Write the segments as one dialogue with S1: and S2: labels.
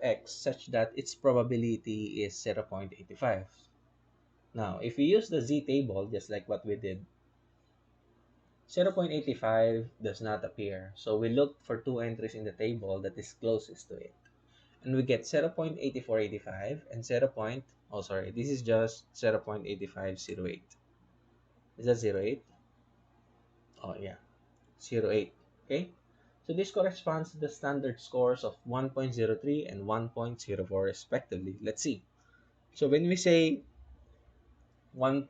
S1: x such that its probability is 0.85. Now, if we use the z table, just like what we did, 0.85 does not appear. So we look for two entries in the table that is closest to it. And we get 0.8485 and 0. Oh, sorry, this is just 0.8508. Is that 08? Oh, yeah, 08. Okay, so this corresponds to the standard scores of 1.03 and 1.04 respectively. Let's see. So when we say when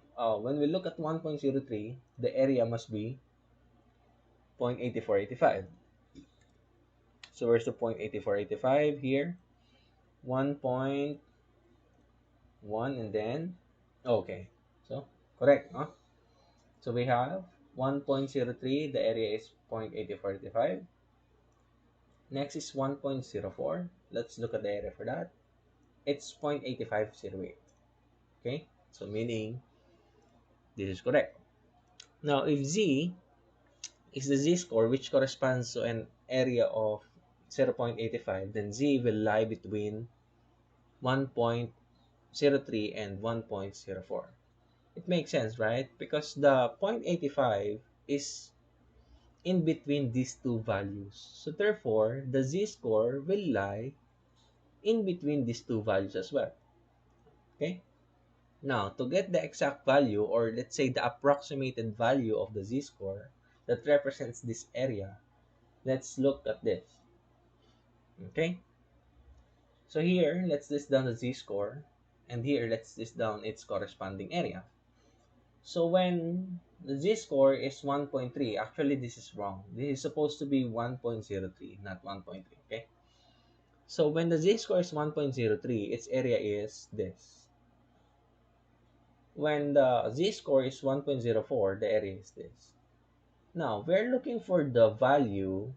S1: we look at 1.03, the area must be 0.8485. So where's the 0.8485 here? 1.1 and then okay. So correct, huh? So we have 1.03, the area is 0.8485. Next is 1.04. Let's look at the area for that. It's 0.8508. Okay, so meaning this is correct. Now, if z is the z-score which corresponds to an area of 0.85, then z will lie between 1.03 and 1.04. It makes sense, right? Because the 0.85 is in between these two values. So therefore, the z-score will lie in between these two values as well. Okay? Now, to get the exact value, or let's say the approximated value of the z-score that represents this area, let's look at this. Okay? So here, let's list down the z-score, and here, let's list down its corresponding area. So when the z-score is 1.3, actually this is wrong. This is supposed to be 1.03, not 1.3, okay? So when the z-score is 1.03, its area is this. When the z-score is 1.04, the area is this. Now, we're looking for the value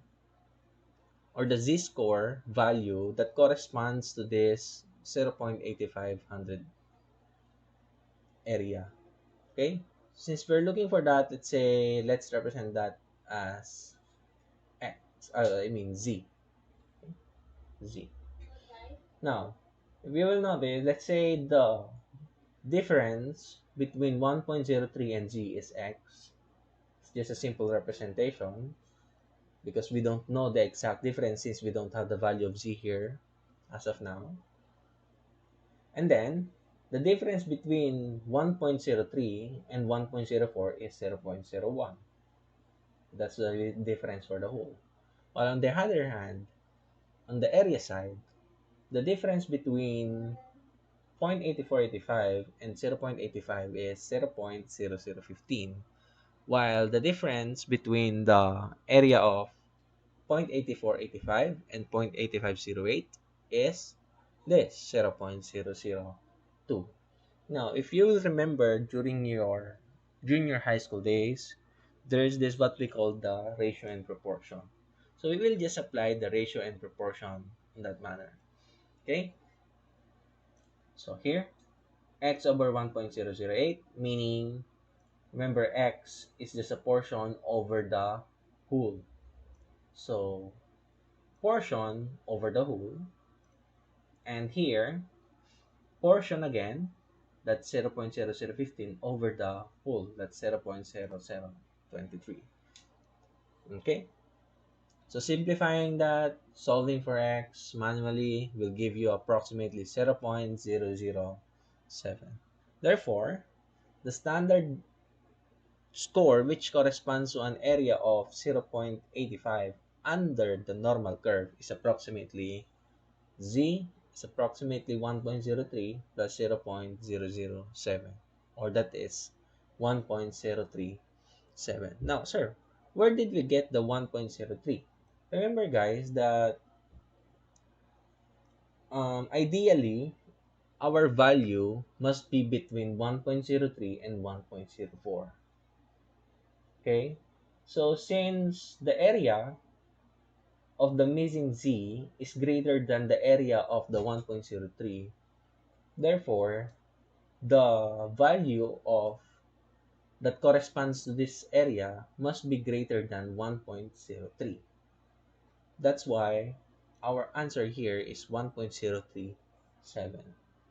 S1: or the z-score value that corresponds to this 0.8500 area. Okay? Since we're looking for that, let's represent that as x. I mean z. Z. Now, we will notice, let's say the difference between 1.03 and z is x. It's just a simple representation because we don't know the exact difference since we don't have the value of z here as of now. And then, the difference between 1.03 and 1.04 is 0.01. That's the difference for the whole. While on the other hand, on the area side, the difference between 0.8485 and 0.85 is 0.0015, while the difference between the area of 0.8485 and 0.8508 is this 0.002. Now, if you will remember during your junior high school days, there's this what we call the ratio and proportion. So we will just apply the ratio and proportion in that manner. Okay? So here, x over 1.008, meaning, remember, x is just a portion over the whole. So, portion over the whole. And here, portion again, that's 0.0015 over the whole, that's 0.0023. Okay? So simplifying that, solving for x manually will give you approximately 0.007. Therefore, the standard score, which corresponds to an area of 0.85 under the normal curve, is approximately z is approximately 1.03 plus 0.007, or that is 1.037. Now, sir, where did we get the 1.03? Remember, guys, that ideally, our value must be between 1.03 and 1.04. Okay? So, since the area of the missing z is greater than the area of the 1.03, therefore, the value of that corresponds to this area must be greater than 1.03. That's why our answer here is 1.037.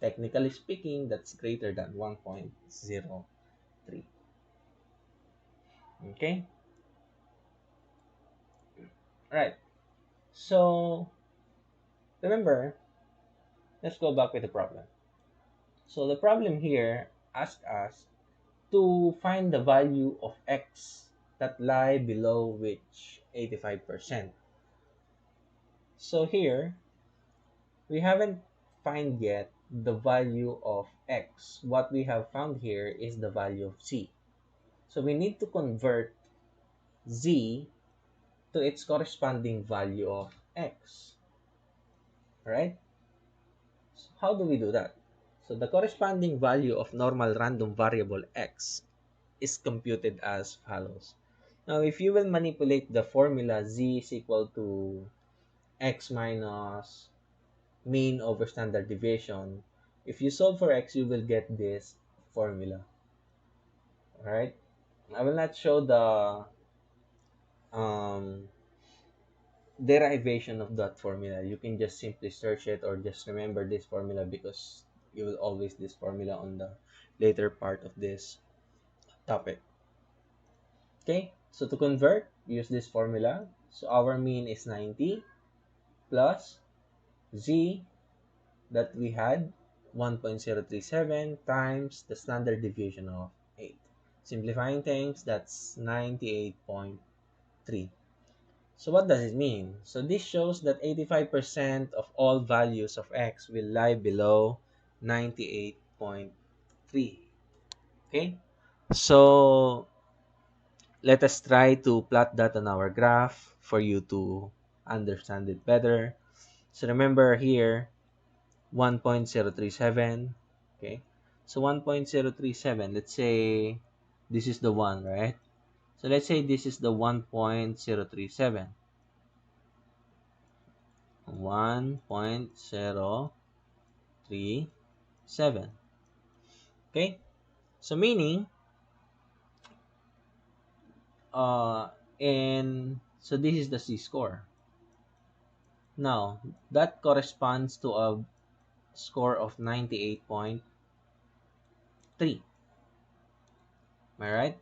S1: Technically speaking, that's greater than 1.03. Okay? Alright. So, remember, let's go back with the problem. So, the problem here asks us to find the value of x that lie below which 85%. So here, we haven't find yet the value of x. What we have found here is the value of z. So we need to convert z to its corresponding value of x. Right? So how do we do that? So the corresponding value of normal random variable x is computed as follows. Now, if you will manipulate the formula z is equal to x minus mean over standard deviation, if you solve for x, you will get this formula. Alright? I will not show the um, derivation of that formula. You can just simply search it or just remember this formula because you will always this formula on the later part of this topic. Okay, so to convert, use this formula. So our mean is 90 plus z that we had 1.037 times the standard deviation of 8. Simplifying things, that's 98.3. So what does it mean? So this shows that 85% of all values of x will lie below 98.3. Okay? So let us try to plot that on our graph for you to understand it better. So remember here, 1.037. Okay? So 1.037, let's say this is the one, right? So let's say this is the 1.037. 1.037. Okay? So meaning, so this is the z-score. Now, that corresponds to a score of 98.3. Am I right?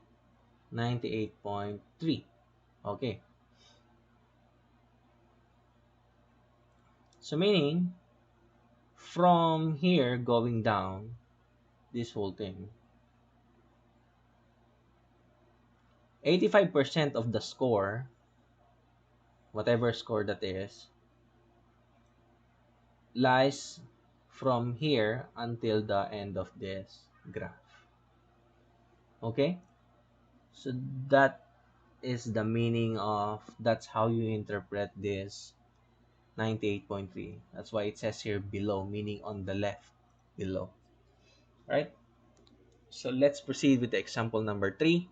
S1: 98.3. Okay. So meaning, from here going down, this whole thing, 85% of the score, whatever score that is, lies from here until the end of this graph. Okay? So that is the meaning of, that's how you interpret this 98.3. That's why it says here below, meaning on the left below. Right? So let's proceed with the example number 3.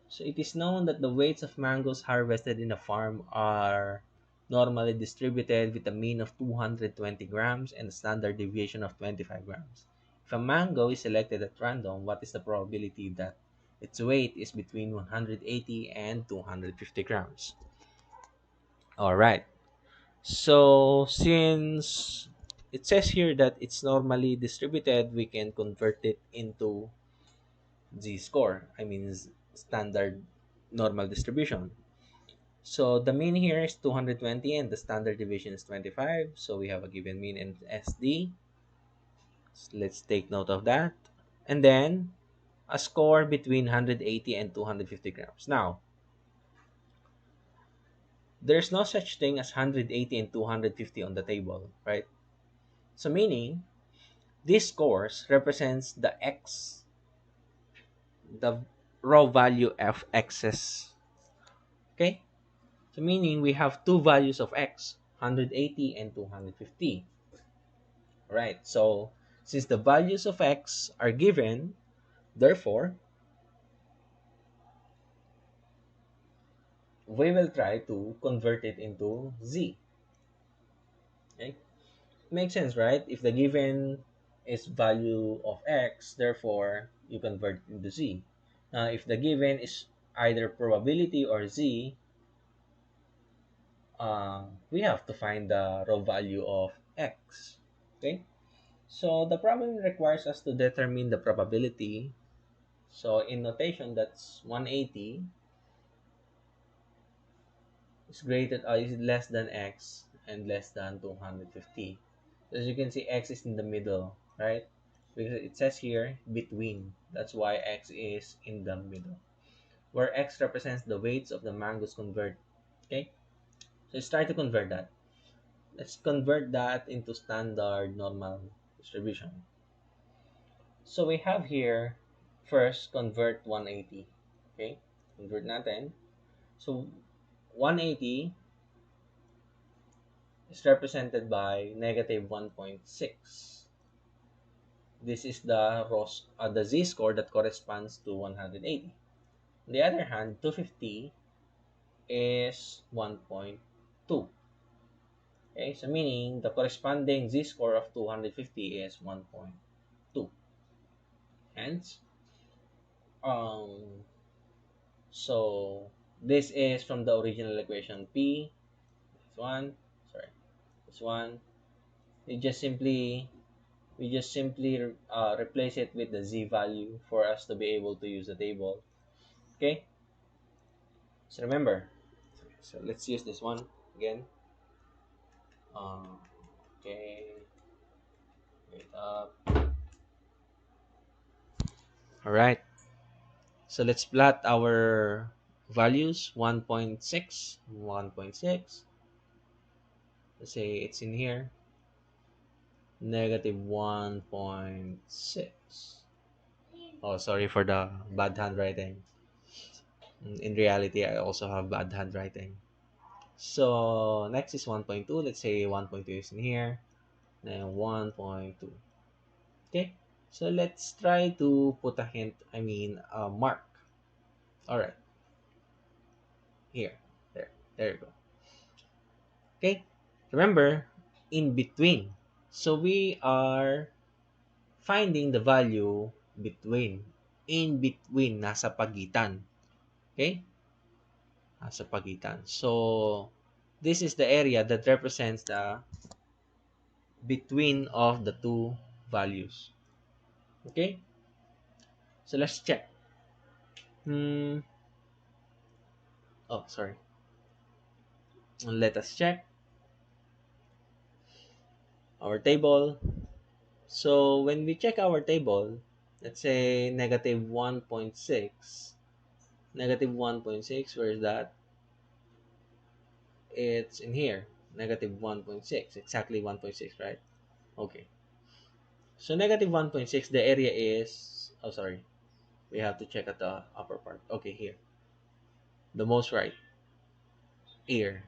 S1: So it is known that the weights of mangoes harvested in a farm are normally distributed with a mean of 220 grams and a standard deviation of 25 grams. If a mango is selected at random, what is the probability that its weight is between 180 and 250 grams? All right. So since it says here that it's normally distributed, we can convert it into z-score. I mean standard normal distribution. So the mean here is 220 and the standard deviation is 25. So we have a given mean in SD. So let's take note of that. And then a score between 180 and 250 grams. Now, there's no such thing as 180 and 250 on the table, right? So meaning, this scores represents the x, the raw value of x's. Okay? So meaning we have two values of x, 180 and 250. Right? So since the values of x are given, therefore, we will try to convert it into z. Okay? Makes sense, right? If the given is value of x, therefore, you convert it into z. Now, if the given is either probability or z, we have to find the raw value of x. Okay, so the problem requires us to determine the probability. So in notation, that's 180 is is less than x and less than 250. As you can see, x is in the middle, right? Because it says here between. That's why x is in the middle, where x represents the weights of the mangoes convert. Okay, so let's try to convert that. Let's convert that into standard normal distribution. So we have here, first convert 180. Okay, convert natin. So 180 is represented by negative 1.6. This is the z-score that corresponds to 180. On the other hand, 250 is 1.2. Okay, so meaning the corresponding z-score of 250 is 1.2. Hence, um, so this is from the original equation p. This one, sorry, this one. We just simply replace it with the z value for us to be able to use the table. Okay, so remember, so let's use this one again. um, okay, wait up. All right, so let's plot our values. 1.6, 1.6, let's say it's in here, negative 1.6. Oh, sorry for the bad handwriting. In reality, I also have bad handwriting. So next is 1.2. Let's say 1.2 is in here. Then 1.2. Okay. So let's try to put a hint, a mark. All right. Here. There. There you go. Okay. Remember, in between. So we are finding the value between. In between. Nasa pagitan. Okay. Nasa pagitan. So this is the area that represents the between of the two values. Okay, so let's check. Hmm. Oh, sorry. Let us check our table. So when we check our table, let's say negative 1.6. Negative 1.6, where is that? It's in here. Negative 1.6. Exactly 1.6, right? Okay. So negative 1.6, the area is... Oh, sorry. We have to check at the upper part. Okay, here. The most right. Here.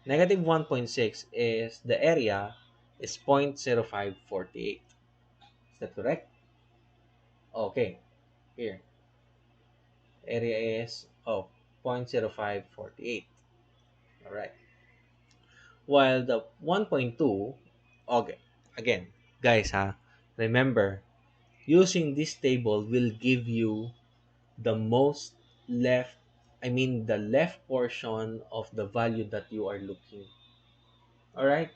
S1: Negative 1.6 is the area is 0.0548. Is that correct? Okay, here. Area is 0.0548. All right. While the 1.2, okay, again, guys, remember, using this table will give you the most left, the left portion of the value that you are looking. All right.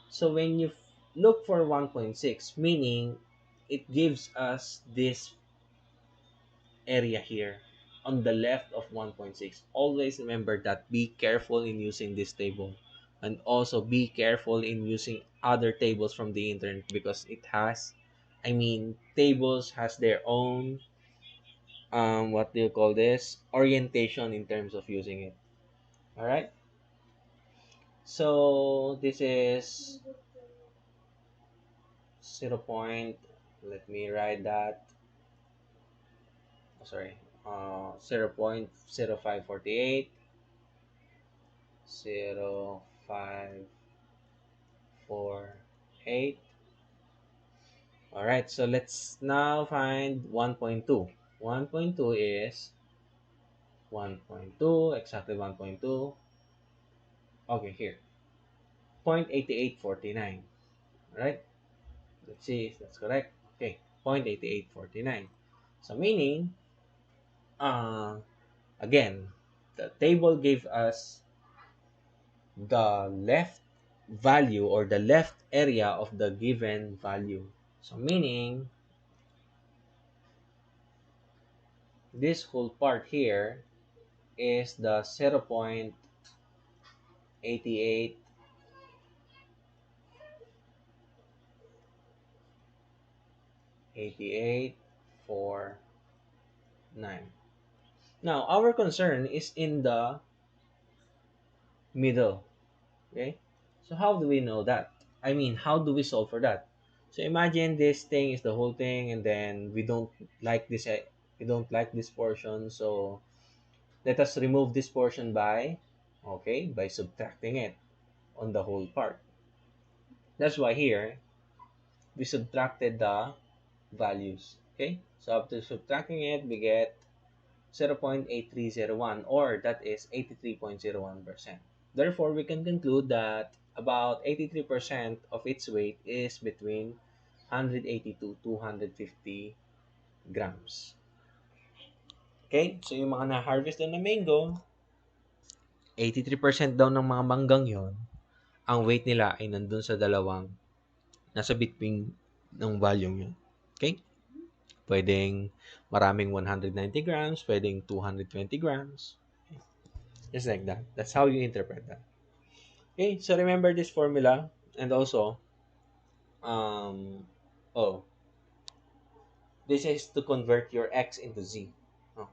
S1: So when you look for 1.6, meaning it gives us this area here on the left of 1.6. Always remember that. Be careful in using this table, and also be careful in using other tables from the internet, because it has, tables has their own, what do you call this, orientation in terms of using it. All right. So this is 0 point. Let me write that. Sorry. 0.0548, 0.548. All right, so let's now find 1.2. 1.2 is 1.2, exactly 1.2. Okay, here, 0.8849. All right, let's see if that's correct. Okay, 0.8849. So meaning, uh, again, the table gave us the left value or the left area of the given value. So meaning this whole part here is the 0.8849. Now, our concern is in the middle. Okay? So how do we know that? I mean, how do we solve for that? So imagine this thing is the whole thing, and then we don't like this portion, so let us remove this portion by subtracting it on the whole part. That's why here we subtracted the values. Okay? So after subtracting it, we get 0.8301, or that is 83.01%. Therefore, we can conclude that about 83% of its weight is between 180 to 250 grams. Okay? So yung mga na-harvest doon na mango, 83% daw ng mga manggang yon, ang weight nila ay nandun sa dalawang nasa between ng volume yun. Okay? Pwedeng maraming 190 grams, pwedeng 220 grams. Just like that. That's how you interpret that. Okay, so remember this formula, and also, um, oh, this is to convert your x into z. Oh.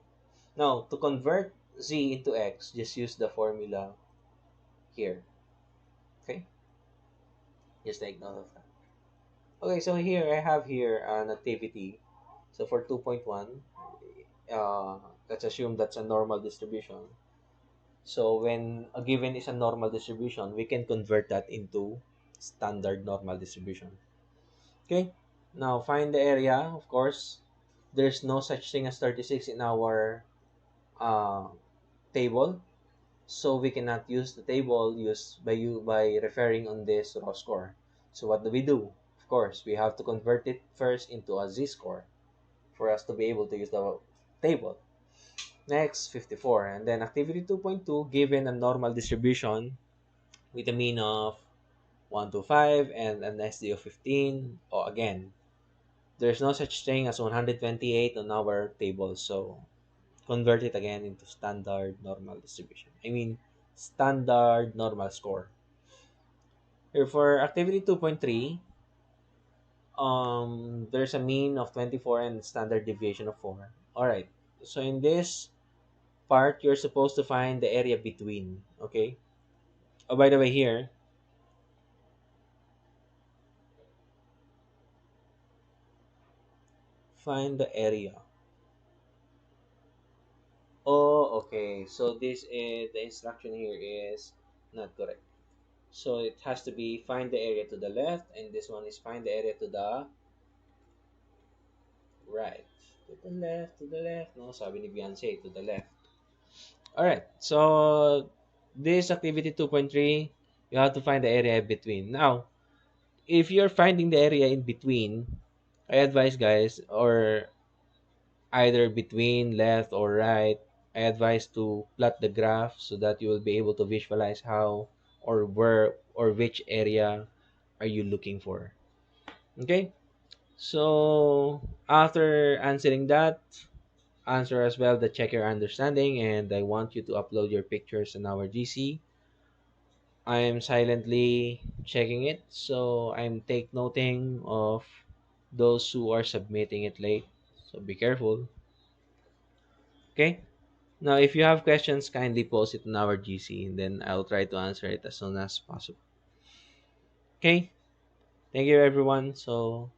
S1: Now, to convert z into x, just use the formula here. Okay, just take note of that. Okay, so here I have here an activity. So for 2.1, let's assume that's a normal distribution. So when a given is a normal distribution, we can convert that into standard normal distribution. Okay, now find the area. Of course, there's no such thing as 36 in our uh, table, so we cannot use the table used by referring on this raw score. So what do we do? Of course, we have to convert it first into a z-score for us to be able to use the table. Next, 54. And then activity 2.2, given a normal distribution with a mean of 1 to 5 and an SD of 15. Oh, again, there's no such thing as 128 on our table. So convert it again into standard normal distribution. I mean, standard normal score. Here for activity 2.3, there's a mean of 24 and standard deviation of 4. All right. So in this part, you're supposed to find the area between. Okay. Oh, by the way, here, find the area. Oh, okay. So this is the instruction here is not correct. So it has to be find the area to the left, and this one is find the area to the right. To the left. No, sabi ni Beyonce, to the left. Alright, so this activity 2.3, you have to find the area between. Now, if you're finding the area in between, I advise guys, or either between left or right, I advise to plot the graph so that you will be able to visualize how or where or which area are you looking for. Okay? So, after answering that, answer as well the check your understanding, and I want you to upload your pictures in our GC. I am silently checking it, so I'm take noting of those who are submitting it late. So be careful. Okay? Now, if you have questions, kindly post it in our GC, and then I'll try to answer it as soon as possible. Okay? Thank you, everyone. So,